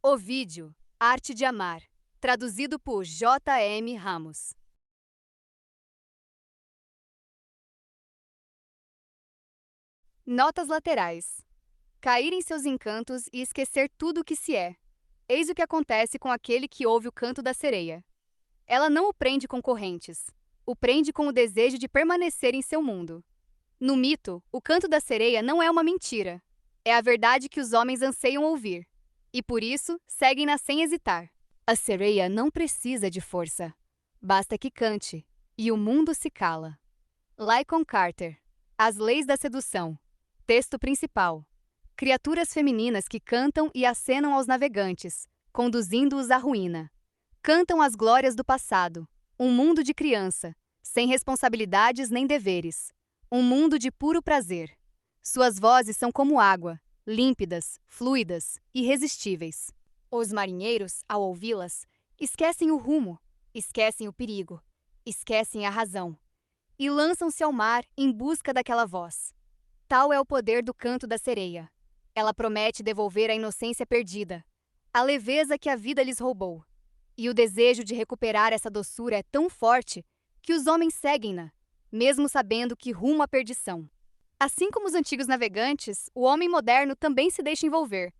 Ovídio, Arte de Amar, traduzido por J.M. Ramos. Notas laterais. Cair em seus encantos e esquecer tudo o que se é. Eis o que acontece com aquele que ouve o canto da sereia. Ela não o prende com correntes, o prende com o desejo de permanecer em seu mundo. No mito, o canto da sereia não é uma mentira. É a verdade que os homens anseiam ouvir. E por isso, seguem-na sem hesitar. A sereia não precisa de força. Basta que cante, e o mundo se cala. Lycon Carter. As Leis da Sedução. Texto principal. Criaturas femininas que cantam e acenam aos navegantes, conduzindo-os à ruína. Cantam as glórias do passado. Um mundo de criança, sem responsabilidades nem deveres. Um mundo de puro prazer. Suas vozes são como água, límpidas, fluidas, irresistíveis. Os marinheiros, ao ouvi-las, esquecem o rumo, esquecem o perigo, esquecem a razão, e lançam-se ao mar em busca daquela voz. Tal é o poder do canto da sereia. Ela promete devolver a inocência perdida, a leveza que a vida lhes roubou. E o desejo de recuperar essa doçura é tão forte que os homens seguem-na, mesmo sabendo que rumo à perdição. Assim como os antigos navegantes, o homem moderno também se deixa envolver.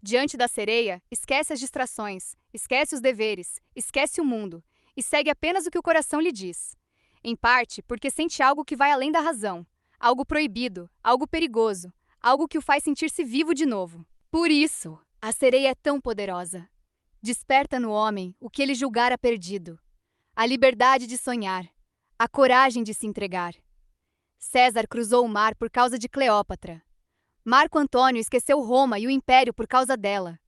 Diante da sereia, esquece as distrações, esquece os deveres, esquece o mundo, e segue apenas o que o coração lhe diz. Em parte porque sente algo que vai além da razão, algo proibido, algo perigoso, algo que o faz sentir-se vivo de novo. Por isso, a sereia é tão poderosa. Desperta no homem o que ele julgara perdido, a liberdade de sonhar, a coragem de se entregar. César cruzou o mar por causa de Cleópatra. Marco Antônio esqueceu Roma e o império por causa dela.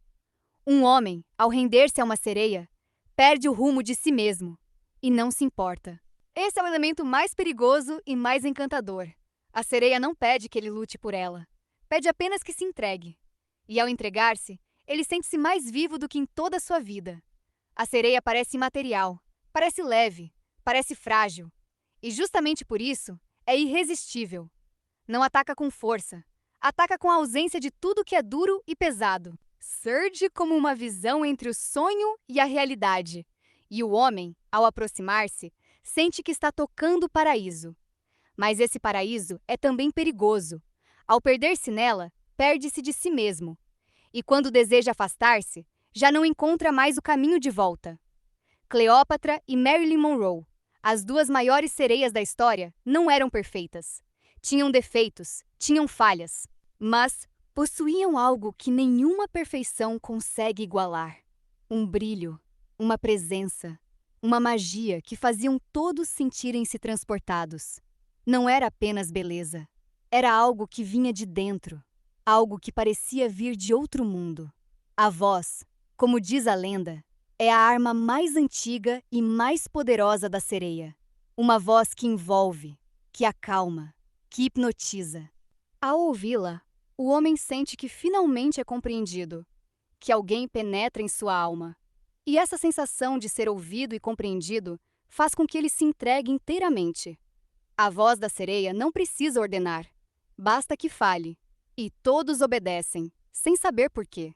Um homem, ao render-se a uma sereia, perde o rumo de si mesmo e não se importa. Esse é o elemento mais perigoso e mais encantador. A sereia não pede que ele lute por ela, pede apenas que se entregue. E ao entregar-se, ele sente-se mais vivo do que em toda a sua vida. A sereia parece imaterial, parece leve, parece frágil. E justamente por isso, é irresistível. Não ataca com força, ataca com a ausência de tudo que é duro e pesado. Surge como uma visão entre o sonho e a realidade. E o homem, ao aproximar-se, sente que está tocando o paraíso. Mas esse paraíso é também perigoso. Ao perder-se nela, perde-se de si mesmo. E quando deseja afastar-se, já não encontra mais o caminho de volta. Cleópatra e Marilyn Monroe, as duas maiores sereias da história, não eram perfeitas. Tinham defeitos, tinham falhas, mas possuíam algo que nenhuma perfeição consegue igualar. Um brilho, uma presença, uma magia que faziam todos sentirem-se transportados. Não era apenas beleza, era algo que vinha de dentro, algo que parecia vir de outro mundo. A voz, como diz a lenda, é a arma mais antiga e mais poderosa da sereia. Uma voz que envolve, que acalma, que hipnotiza. Ao ouvi-la, o homem sente que finalmente é compreendido, que alguém penetra em sua alma. E essa sensação de ser ouvido e compreendido faz com que ele se entregue inteiramente. A voz da sereia não precisa ordenar, basta que fale, e todos obedecem, sem saber por quê.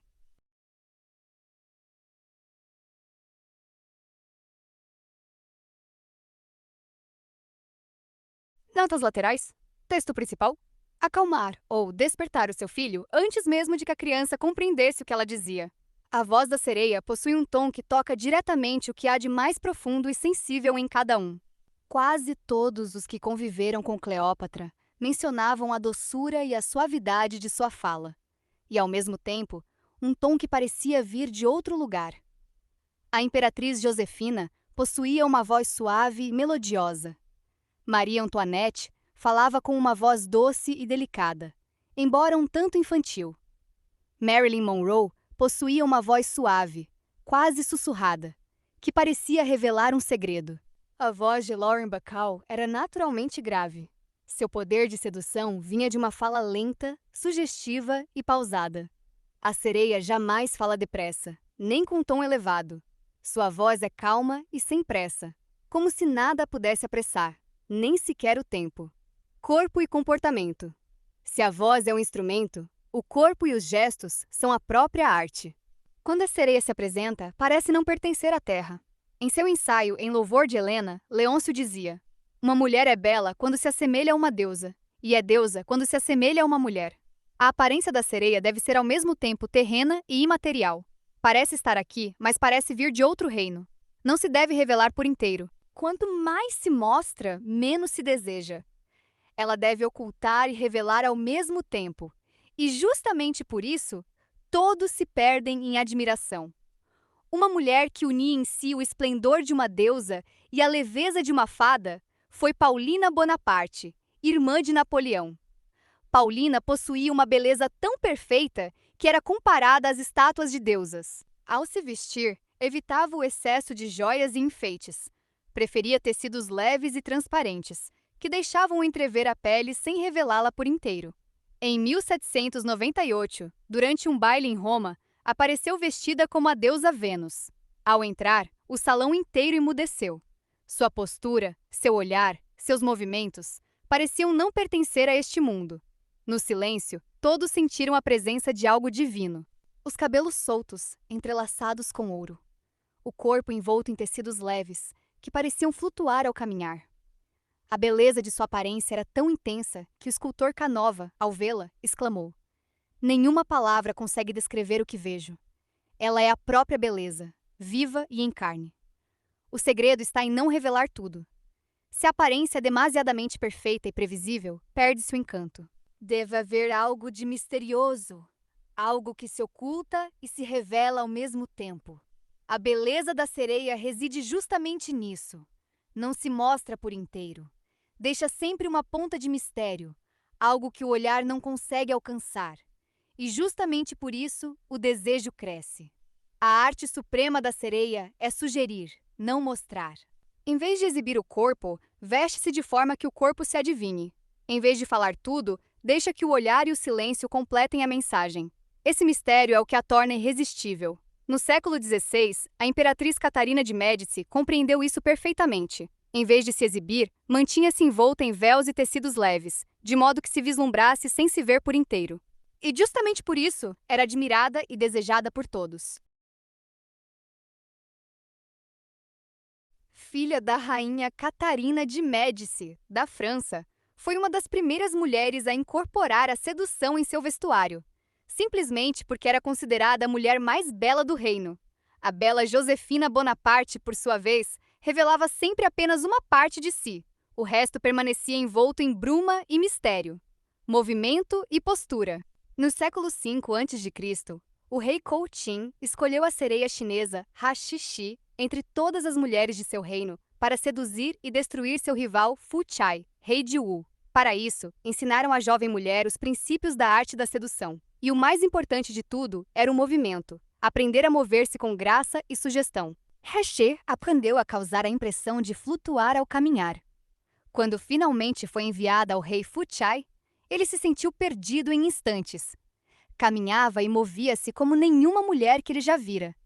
Notas laterais. Texto principal. Acalmar ou despertar o seu filho antes mesmo de que a criança compreendesse o que ela dizia. A voz da sereia possui um tom que toca diretamente o que há de mais profundo e sensível em cada um. Quase todos os que conviveram com Cleópatra mencionavam a doçura e a suavidade de sua fala, e ao mesmo tempo, um tom que parecia vir de outro lugar. A imperatriz Josefina possuía uma voz suave e melodiosa. Maria Antoinette falava com uma voz doce e delicada, embora um tanto infantil. Marilyn Monroe possuía uma voz suave, quase sussurrada, que parecia revelar um segredo. A voz de Lauren Bacall era naturalmente grave. Seu poder de sedução vinha de uma fala lenta, sugestiva e pausada. A sereia jamais fala depressa, nem com tom elevado. Sua voz é calma e sem pressa, como se nada a pudesse apressar, nem sequer o tempo. Corpo e comportamento. Se a voz é um instrumento, o corpo e os gestos são a própria arte. Quando a sereia se apresenta, parece não pertencer à terra. Em seu ensaio em louvor de Helena, Leôncio dizia: uma mulher é bela quando se assemelha a uma deusa, e é deusa quando se assemelha a uma mulher. A aparência da sereia deve ser ao mesmo tempo terrena e imaterial. Parece estar aqui, mas parece vir de outro reino. Não se deve revelar por inteiro. Quanto mais se mostra, menos se deseja. Ela deve ocultar e revelar ao mesmo tempo. E justamente por isso, todos se perdem em admiração. Uma mulher que unia em si o esplendor de uma deusa e a leveza de uma fada foi Paulina Bonaparte, irmã de Napoleão. Paulina possuía uma beleza tão perfeita que era comparada às estátuas de deusas. Ao se vestir, evitava o excesso de joias e enfeites. Preferia tecidos leves e transparentes, que deixavam entrever a pele sem revelá-la por inteiro. Em 1798, durante um baile em Roma, apareceu vestida como a deusa Vênus. Ao entrar, o salão inteiro emudeceu. Sua postura, seu olhar, seus movimentos pareciam não pertencer a este mundo. No silêncio, todos sentiram a presença de algo divino. Os cabelos soltos, entrelaçados com ouro. O corpo envolto em tecidos leves, que pareciam flutuar ao caminhar. A beleza de sua aparência era tão intensa que o escultor Canova, ao vê-la, exclamou: nenhuma palavra consegue descrever o que vejo. Ela é a própria beleza, viva e em carne. O segredo está em não revelar tudo. Se a aparência é demasiadamente perfeita e previsível, perde-se o encanto. Deve haver algo de misterioso, algo que se oculta e se revela ao mesmo tempo. A beleza da sereia reside justamente nisso. Não se mostra por inteiro. Deixa sempre uma ponta de mistério, algo que o olhar não consegue alcançar. E justamente por isso, o desejo cresce. A arte suprema da sereia é sugerir, não mostrar. Em vez de exibir o corpo, veste-se de forma que o corpo se adivinhe. Em vez de falar tudo, deixa que o olhar e o silêncio completem a mensagem. Esse mistério é o que a torna irresistível. No século XVI, a imperatriz Catarina de Médici compreendeu isso perfeitamente. Em vez de se exibir, mantinha-se envolta em véus e tecidos leves, de modo que se vislumbrasse sem se ver por inteiro. E justamente por isso, era admirada e desejada por todos. Filha da rainha Catarina de Médici, da França, foi uma das primeiras mulheres a incorporar a sedução em seu vestuário, simplesmente porque era considerada a mulher mais bela do reino. A bela Josefina Bonaparte, por sua vez, revelava sempre apenas uma parte de si. O resto permanecia envolto em bruma e mistério, movimento e postura. No século V a.C., o rei Kouqin escolheu a sereia chinesa Haxishi entre todas as mulheres de seu reino para seduzir e destruir seu rival Fu Chai, rei de Wu. Para isso, ensinaram à jovem mulher os princípios da arte da sedução. E o mais importante de tudo era o movimento, aprender a mover-se com graça e sugestão. Hashi aprendeu a causar a impressão de flutuar ao caminhar. Quando finalmente foi enviada ao rei Fu Chai, ele se sentiu perdido em instantes. Caminhava e movia-se como nenhuma mulher que ele já vira.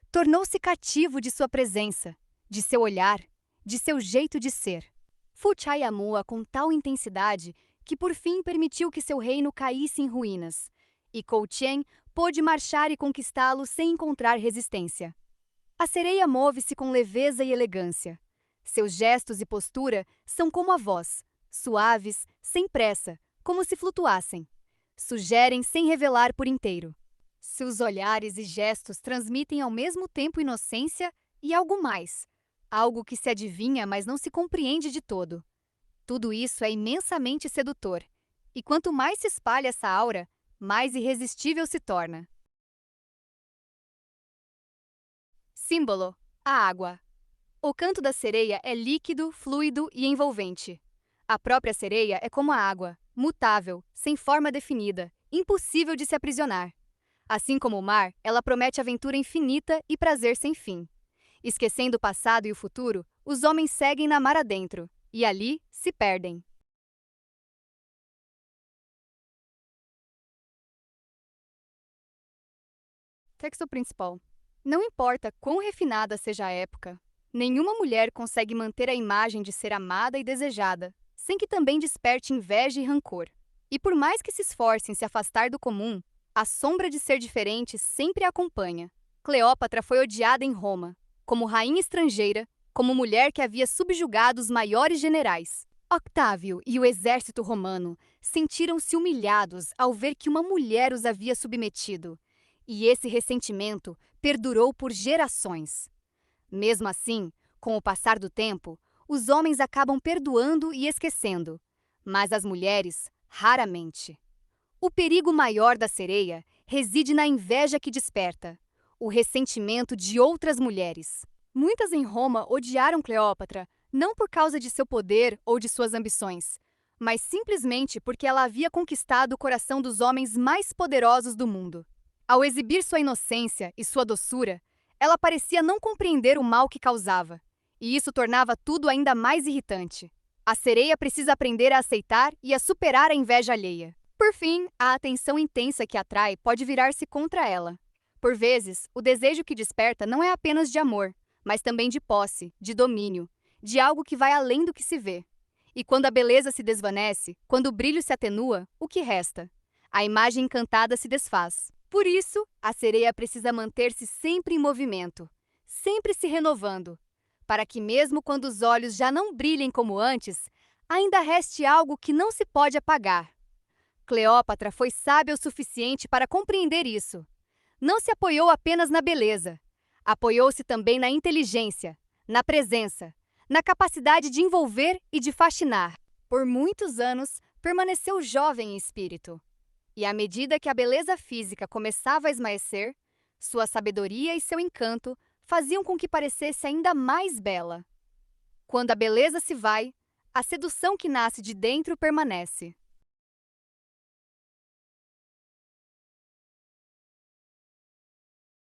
Tornou-se cativo de sua presença, de seu olhar, de seu jeito de ser. Fu Chai amou-a com tal intensidade que por fim permitiu que seu reino caísse em ruínas, e Kouqin pôde marchar e conquistá-lo sem encontrar resistência. A sereia move-se com leveza e elegância. Seus gestos e postura são como a voz, suaves, sem pressa, como se flutuassem. Sugerem sem revelar por inteiro. Seus olhares e gestos transmitem ao mesmo tempo inocência e algo mais. Algo que se adivinha, mas não se compreende de todo. Tudo isso é imensamente sedutor. E quanto mais se espalha essa aura, mais irresistível se torna. Símbolo: a água. O canto da sereia é líquido, fluido e envolvente. A própria sereia é como a água, mutável, sem forma definida, impossível de se aprisionar. Assim como o mar, ela promete aventura infinita e prazer sem fim. Esquecendo o passado e o futuro, os homens seguem na mar adentro, e ali se perdem. Texto principal. Não importa quão refinada seja a época, nenhuma mulher consegue manter a imagem de ser amada e desejada, sem que também desperte inveja e rancor. E por mais que se esforce em se afastar do comum, A sombra de ser diferente sempre a acompanha. Cleópatra foi odiada em Roma, como rainha estrangeira, como mulher que havia subjugado os maiores generais. Octávio e o exército romano sentiram-se humilhados ao ver que uma mulher os havia submetido, e esse ressentimento perdurou por gerações. Mesmo assim, com o passar do tempo, os homens acabam perdoando e esquecendo, mas as mulheres, raramente. O perigo maior da sereia reside na inveja que desperta, o ressentimento de outras mulheres. Muitas em Roma odiaram Cleópatra não por causa de seu poder ou de suas ambições, mas simplesmente porque ela havia conquistado o coração dos homens mais poderosos do mundo. Ao exibir sua inocência e sua doçura, ela parecia não compreender o mal que causava, e isso tornava tudo ainda mais irritante. A sereia precisa aprender a aceitar e a superar a inveja alheia. Por fim, a atenção intensa que atrai pode virar-se contra ela. Por vezes, o desejo que desperta não é apenas de amor, mas também de posse, de domínio, de algo que vai além do que se vê. E quando a beleza se desvanece, quando o brilho se atenua, o que resta? A imagem encantada se desfaz. Por isso, a sereia precisa manter-se sempre em movimento, sempre se renovando, para que mesmo quando os olhos já não brilhem como antes, ainda reste algo que não se pode apagar. Cleópatra foi sábia o suficiente para compreender isso. Não se apoiou apenas na beleza. Apoiou-se também na inteligência, na presença, na capacidade de envolver e de fascinar. Por muitos anos, permaneceu jovem em espírito. E à medida que a beleza física começava a esmaecer, sua sabedoria e seu encanto faziam com que parecesse ainda mais bela. Quando a beleza se vai, a sedução que nasce de dentro permanece.